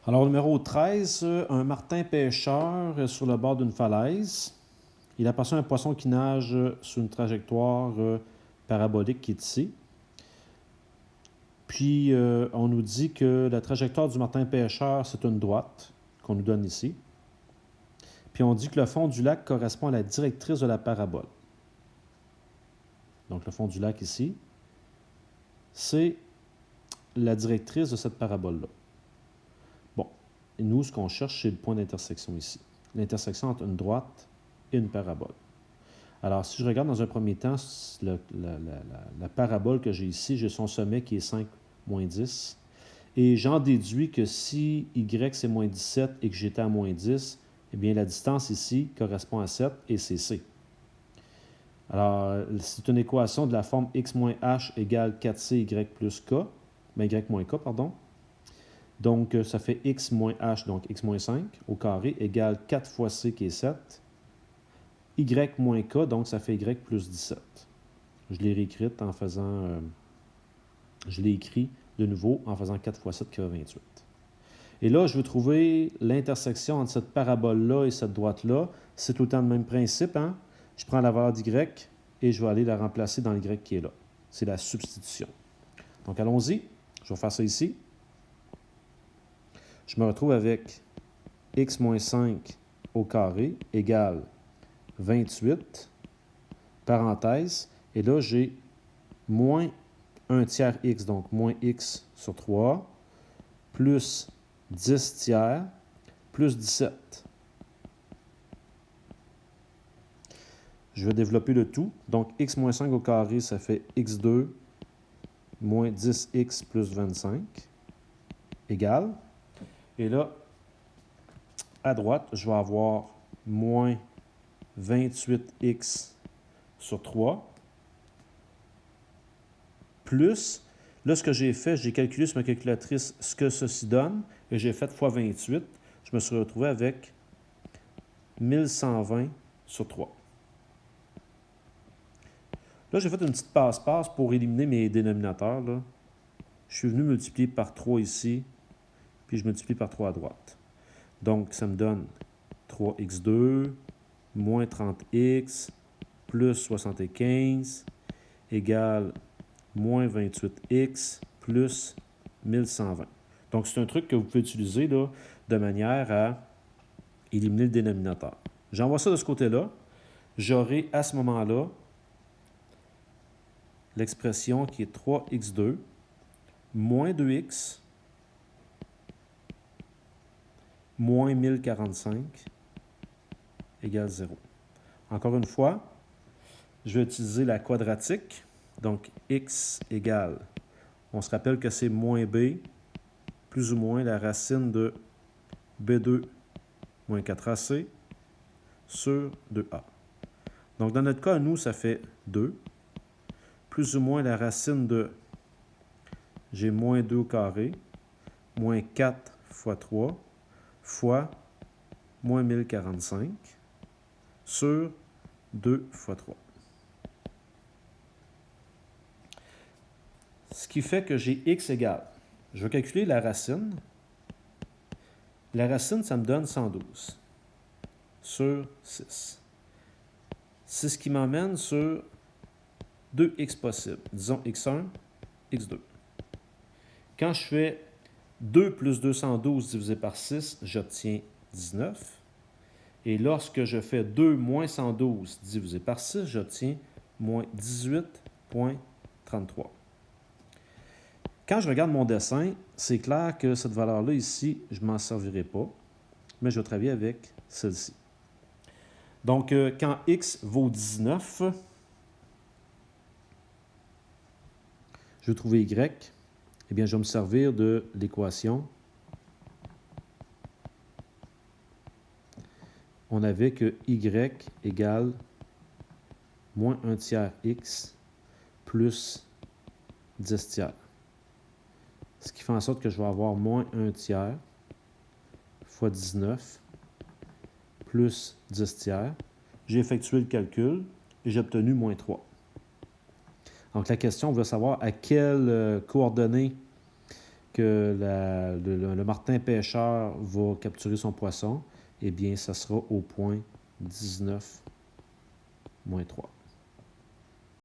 Alors, numéro 13, un martin pêcheur sur le bord d'une falaise. Il aperçoit un poisson qui nage sur une trajectoire parabolique qui est ici. Puis, on nous dit que la trajectoire du martin pêcheur, c'est une droite qu'on nous donne ici. Puis, on dit que le fond du lac correspond à la directrice de la parabole. Donc, le fond du lac ici, c'est la directrice de cette parabole-là. Bon, et nous, ce qu'on cherche, c'est le point d'intersection ici. L'intersection entre une droite et une parabole. Alors, si je regarde dans un premier temps la parabole que j'ai ici, j'ai son sommet qui est 5, moins 10. Et j'en déduis que si y c'est moins 17 et que j'étais à moins 10, eh bien, la distance ici correspond à 7 et c'est c. Alors, c'est une équation de la forme x moins h égale 4cy plus k, bien, y moins k, pardon. Donc, ça fait x moins h, donc x moins 5 au carré, égale 4 fois c qui est 7. Y moins k, donc ça fait y plus 17. Je l'ai réécrite en faisant... je l'ai écrit de nouveau en faisant 4 fois 7 qui fait 28. Et là, je veux trouver l'intersection entre cette parabole-là et cette droite-là. C'est tout le temps le même principe, hein? Je prends la valeur d'y et je vais aller la remplacer dans l'y qui est là. C'est la substitution. Donc, allons-y. Je vais faire ça ici. Je me retrouve avec x moins 5 au carré égale 28, parenthèse, et là, j'ai moins 1 tiers x, donc moins x sur 3, plus 10 tiers, plus 17. Je vais développer le tout. Donc, x moins 5 au carré, ça fait x2 moins 10x plus 25 égale. Et là, à droite, je vais avoir moins 28x sur 3 plus, là, ce que j'ai fait, j'ai calculé sur ma calculatrice ce que ceci donne et j'ai fait fois 28. Je me suis retrouvé avec 1120 sur 3. Là, j'ai fait une petite passe-passe pour éliminer mes dénominateurs. Là. Je suis venu multiplier par 3 ici, puis je multiplie par 3 à droite. Donc, ça me donne 3x2 moins 30x plus 75 égale moins 28x plus 1120. Donc, c'est un truc que vous pouvez utiliser là, de manière à éliminer le dénominateur. J'envoie ça de ce côté-là. J'aurai à ce moment-là l'expression qui est 3x2 moins 2x moins 1045 égale 0. Encore une fois, je vais utiliser la quadratique. Donc, x égale, on se rappelle que c'est moins b, plus ou moins la racine de b2 moins 4ac sur 2a. Donc, dans notre cas, nous, ça fait 2, plus ou moins la racine de, j'ai moins 2 au carré, moins 4 fois 3, fois moins 1045, sur 2 fois 3. Ce qui fait que j'ai x égale, je vais calculer la racine. La racine, ça me donne 112 sur 6. C'est ce qui m'emmène sur 2x possibles. Disons x1, x2. Quand je fais 2 plus 212 divisé par 6, j'obtiens 19. Et lorsque je fais 2 moins 112 divisé par 6, j'obtiens moins 18,33. Quand je regarde mon dessin, c'est clair que cette valeur-là ici, je ne m'en servirai pas, mais je vais travailler avec celle-ci. Donc, quand x vaut 19, je vais trouver y, eh bien, je vais me servir de l'équation. On avait que y égale moins 1 tiers x plus 10 tiers. Ce qui fait en sorte que je vais avoir moins 1 tiers fois 19 plus 10 tiers. J'ai effectué le calcul et j'ai obtenu moins 3. Donc, la question veut savoir à quelle coordonnée que le martin pêcheur va capturer son poisson, eh bien, ça sera au point 19 moins 3.